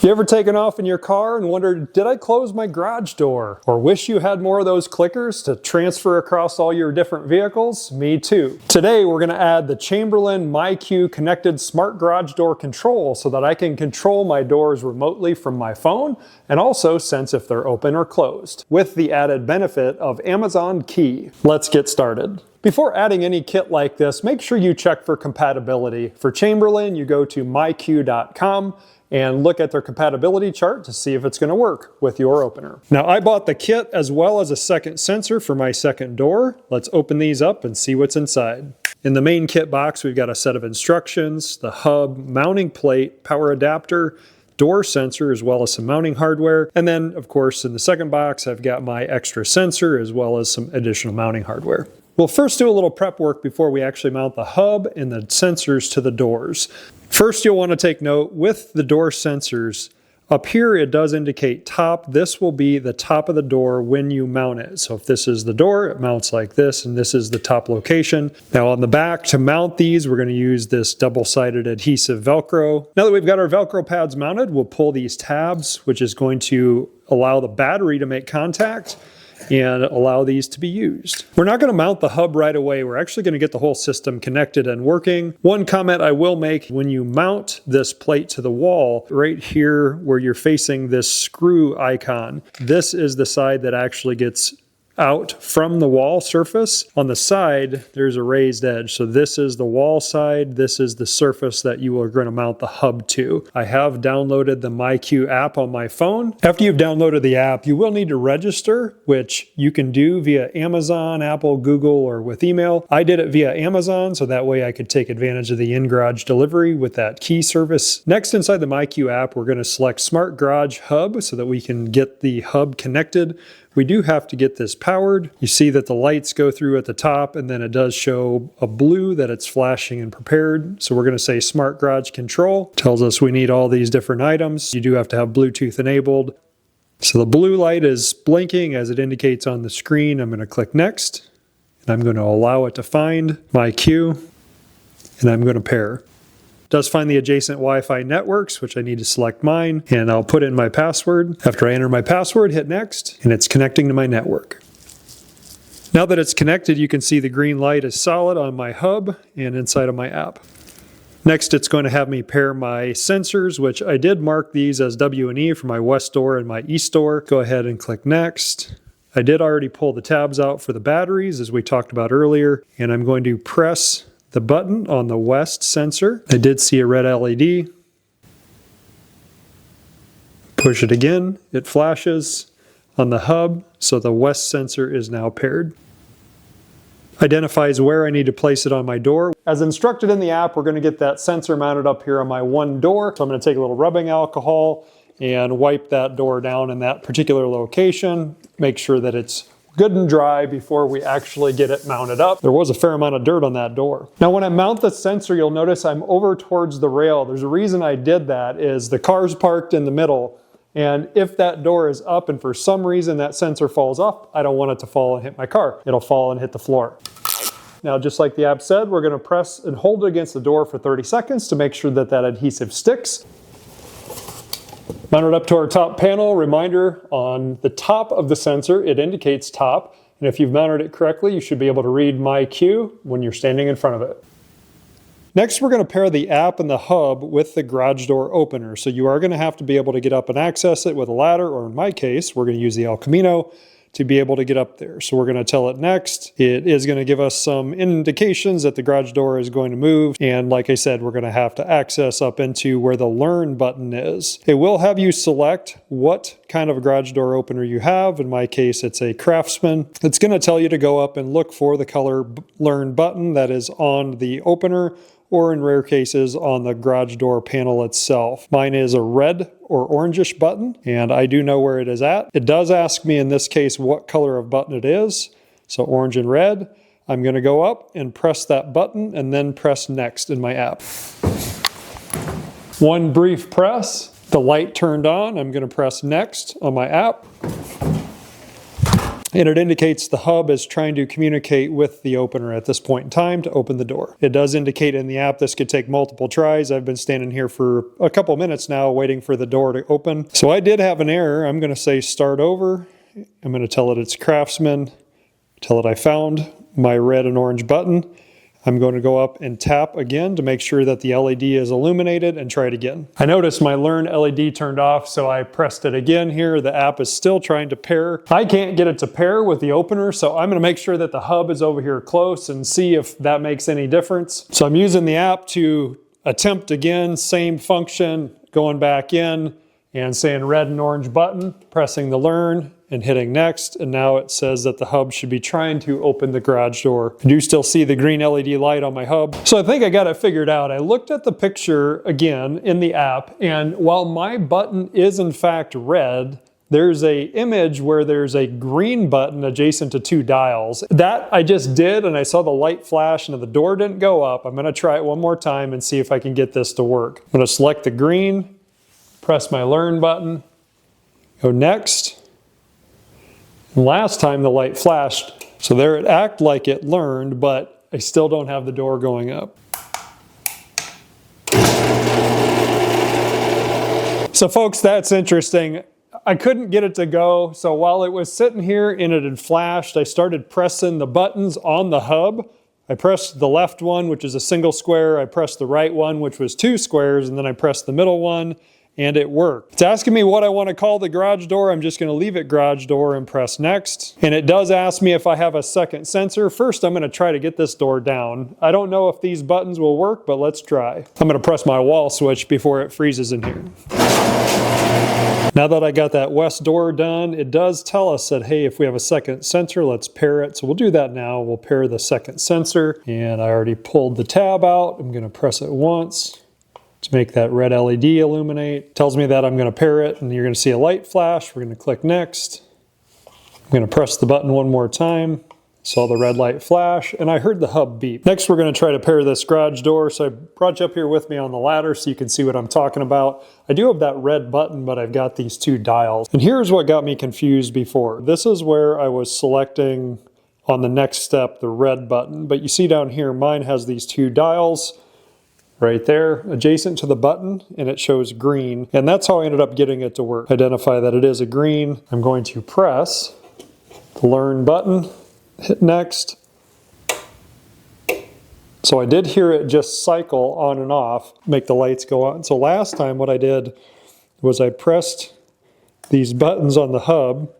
You ever taken off in your car and wondered, did I close my garage door? Or wish you had more of those clickers to transfer across all your different vehicles? Me too. Today we're going to add the Chamberlain MyQ connected smart garage door control so that I can control my doors remotely from my phone and also sense if they're open or closed, with the added benefit of Amazon Key. Let's get started. Before adding any kit like this, make sure you check for compatibility. For Chamberlain, you go to myq.com and look at their compatibility chart to see if it's going to work with your opener. Now, I bought the kit as well as a second sensor for my second door. Let's open these up and see what's inside. In the main kit box, we've got a set of instructions, the hub, mounting plate, power adapter, door sensor, as well as some mounting hardware. And then, of course, in the second box, I've got my extra sensor as well as some additional mounting hardware. We'll first do a little prep work before we actually mount the hub and the sensors to the doors. First, you'll want to take note with the door sensors. Up here, it does indicate top. This will be the top of the door when you mount it. So if this is the door, it mounts like this, and this is the top location. Now on the back, to mount these, we're going to use this double-sided adhesive Velcro. Now that we've got our Velcro pads mounted, we'll pull these tabs, which is going to allow the battery to make contact and allow these to be used. We're not going to mount the hub right away. We're actually going to get the whole system connected and working. One comment I will make, when you mount this plate to the wall, right here where you're facing this screw icon, this is the side that actually gets out from the wall surface. On the side, there's a raised edge. So this is the wall side. This is the surface that you are going to mount the hub to. I have downloaded the MyQ app on my phone. After you've downloaded the app, you will need to register, which you can do via Amazon, Apple, Google, or with email. I did it via Amazon, so that way I could take advantage of the in-garage delivery with that key service. Next, inside the MyQ app, we're going to select Smart Garage Hub so that we can get the hub connected. We do have to get this powered. You see that the lights go through at the top, and then it does show a blue that it's flashing and prepared. So we're going to say Smart Garage Control. Tells us we need all these different items. You do have to have Bluetooth enabled. So the blue light is blinking as it indicates on the screen. I'm going to click Next, and I'm going to allow it to find MyQ, and I'm going to pair. Does find the adjacent Wi-Fi networks, which I need to select mine, and I'll put in my password. After I enter my password, hit Next, and it's connecting to my network. Now that it's connected, you can see the green light is solid on my hub and inside of my app. Next, it's going to have me pair my sensors, which I did mark these as W and E for my West door and my East door. Go ahead and click Next. I did already pull the tabs out for the batteries, as we talked about earlier, and I'm going to press the button on the West sensor. I did see a red LED. Push it again, it flashes on the hub, so the West sensor is now paired. Identifies where I need to place it on my door. As instructed in the app, we're going to get that sensor mounted up here on my one door. So I'm going to take a little rubbing alcohol and wipe that door down in that particular location. Make sure that it's good and dry before we actually get it mounted up. There was a fair amount of dirt on that door. Now when I mount the sensor, you'll notice I'm over towards the rail. There's a reason I did that, is the car's parked in the middle, and if that door is up and for some reason that sensor falls off, I don't want it to fall and hit my car. It'll fall and hit the floor. Now, just like the app said, we're going to press and hold it against the door for 30 seconds to make sure that that adhesive sticks. Mounted up to our top panel, reminder on the top of the sensor, it indicates top. And if you've mounted it correctly, you should be able to read MyQ when you're standing in front of it. Next, we're going to pair the app and the hub with the garage door opener. So you are going to have to be able to get up and access it with a ladder, or in my case, we're going to use the El Camino to be able to get up there. So we're going to tell it next. It is going to give us some indications that the garage door is going to move. And like I said, we're going to have to access up into where the Learn button is. It will have you select what kind of garage door opener you have. In my case, it's a Craftsman. It's going to tell you to go up and look for the color Learn button that is on the opener, or in rare cases on the garage door panel itself. Mine is a red or orangish button, and I do know where it is at. It does ask me in this case what color of button it is, so orange and red. I'm going to go up and press that button and then press Next in my app. One brief press, the light turned on. I'm going to press Next on my app. and it indicates the hub is trying to communicate with the opener at this point in time to open the door. It does indicate in the app this could take multiple tries. I've been standing here for a couple minutes now waiting for the door to open. So I did have an error. I'm going to say start over. I'm going to tell it it's Craftsman, tell it I found my red and orange button. I'm going to go up and tap again to make sure that the LED is illuminated and try it again. I noticed my Learn LED turned off, so I pressed it again here. The app is still trying to pair. I can't get it to pair with the opener, so I'm going to make sure that the hub is over here close and see if that makes any difference. So I'm using the app to attempt again, same function, going back in and saying red and orange button, pressing the Learn and hitting next, and now it says that the hub should be trying to open the garage door. I do still see the green LED light on my hub. So I think I got it figured out. I looked at the picture again in the app, and while my button is in fact red, there's an image where there's a green button adjacent to 2 dials. That I just did, and I saw the light flash and the door didn't go up. I'm gonna try it one more time and see if I can get this to work. I'm gonna select the green, press my Learn button, go next. Last time the light flashed, so there it acted like it learned, but I still don't have the door going up. So folks, that's interesting. I couldn't get it to go, so while it was sitting here and it had flashed, I started pressing the buttons on the hub. I pressed the left one, which is a single square. I pressed the right one, which was 2 squares, and then I pressed the middle one, and it worked. It's asking me what I want to call the garage door. I'm just going to leave it garage door and press next. And it does ask me if I have a second sensor. First, I'm going to try to get this door down. I don't know if these buttons will work, but let's try. I'm going to press my wall switch before it freezes in here. Now that I got that west door done, it does tell us that, hey, if we have a second sensor, let's pair it. So we'll do that now. We'll pair the second sensor. And I already pulled the tab out. I'm going to press it once to make that red LED illuminate. It tells me that I'm going to pair it, and you're going to see a light flash. We're going to click next. I'm going to press the button one more time. Saw the red light flash, and I heard the hub beep. Next, we're going to try to pair this garage door. So I brought you up here with me on the ladder so you can see what I'm talking about. I do have that red button, but I've got these 2 dials. And here's what got me confused before. This is where I was selecting on the next step the red button. But you see down here, mine has these 2 dials right there adjacent to the button, and it shows green. And that's how I ended up getting it to work. Identify that it is a green. I'm going to press the Learn button, hit next. So I did hear it just cycle on and off, make the lights go on. So last time what I did was I pressed these buttons on the hub,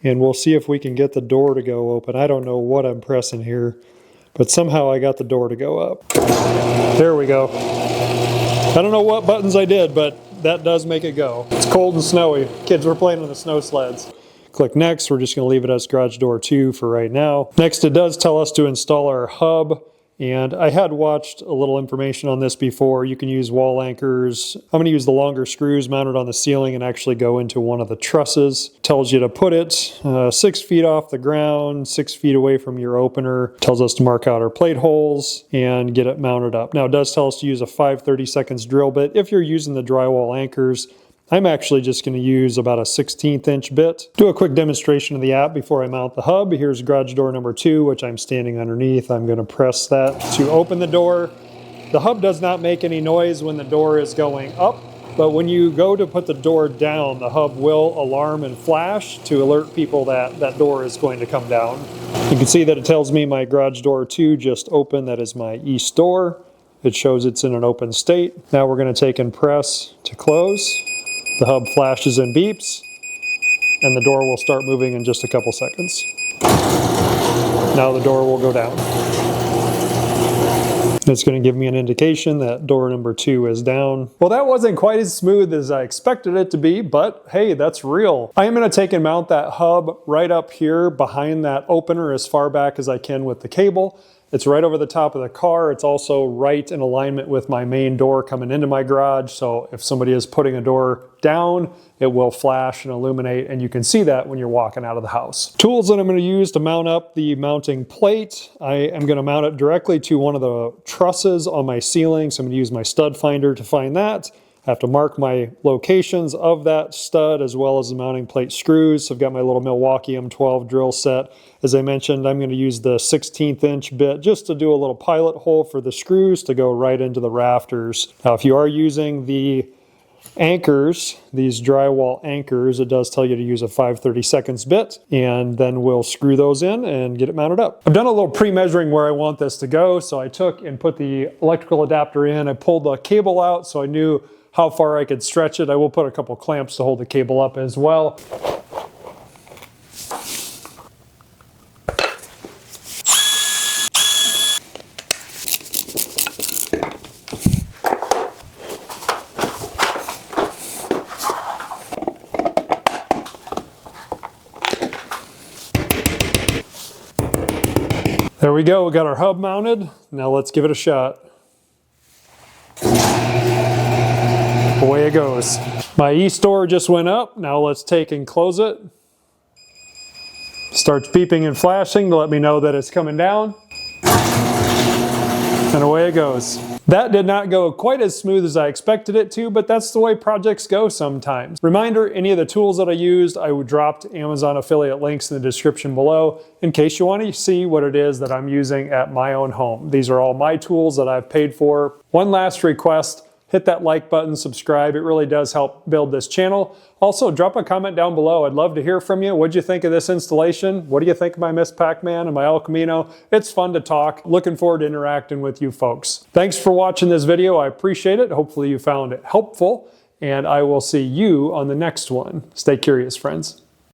and we'll see if we can get the door to go open. I don't know what I'm pressing here, but somehow I got the door to go up. There we go. I don't know what buttons I did, but that does make it go. It's cold and snowy. Kids were playing on the snow sleds. Click next. We're just going to leave it as garage door 2 for right now. Next, it does tell us to install our hub. And I had watched a little information on this before. You can use wall anchors. I'm going to use the longer screws mounted on the ceiling and actually go into one of the trusses. Tells you to put it 6 feet off the ground, 6 feet away from your opener. Tells us to mark out our plate holes and get it mounted up. Now it does tell us to use a 5/32 drill bit. If you're using the drywall anchors, I'm actually just going to use about a 1/16 inch bit. Do a quick demonstration of the app before I mount the hub. Here's garage door number 2, which I'm standing underneath. I'm going to press that to open the door. The hub does not make any noise when the door is going up, but when you go to put the door down, the hub will alarm and flash to alert people that that door is going to come down. You can see that it tells me my garage door 2 just opened. That is my east door. It shows it's in an open state. Now we're going to take and press to close. The hub flashes and beeps, and the door will start moving in just a couple seconds. Now the door will go down. It's going to give me an indication that door number 2 is down. Well, that wasn't quite as smooth as I expected it to be, but hey, that's real. I am going to take and mount that hub right up here behind that opener as far back as I can with the cable. It's right over the top of the car. It's also right in alignment with my main door coming into my garage. So if somebody is putting a door down, it will flash and illuminate, and you can see that when you're walking out of the house. Tools that I'm going to use to mount up the mounting plate. I am going to mount it directly to one of the trusses on my ceiling. So I'm going to use my stud finder to find that. I have to mark my locations of that stud as well as the mounting plate screws. So I've got my little Milwaukee M12 drill set. As I mentioned, I'm going to use the 16th inch bit just to do a little pilot hole for the screws to go right into the rafters. Now, if you are using the anchors, these drywall anchors, it does tell you to use a 5/32 bit, and then we'll screw those in and get it mounted up. I've done a little pre-measuring where I want this to go, so I took and put the electrical adapter in. I pulled the cable out so I knew how far I could stretch it. I will put a couple clamps to hold the cable up as well. There we go, we got our hub mounted. Now let's give it a shot. Away it goes. My e-store just went up. Now let's take and close it. Starts beeping and flashing to let me know that it's coming down. And away it goes. That did not go quite as smooth as I expected it to, but that's the way projects go sometimes. Reminder, any of the tools that I used, I dropped Amazon affiliate links in the description below in case you want to see what it is that I'm using at my own home. These are all my tools that I've paid for. One last request, hit that like button, subscribe. It really does help build this channel. Also, drop a comment down below. I'd love to hear from you. What'd you think of this installation? What do you think of my Miss Pac-Man and my El Camino? It's fun to talk. Looking forward to interacting with you folks. Thanks for watching this video. I appreciate it. Hopefully you found it helpful, and I will see you on the next one. Stay curious, friends.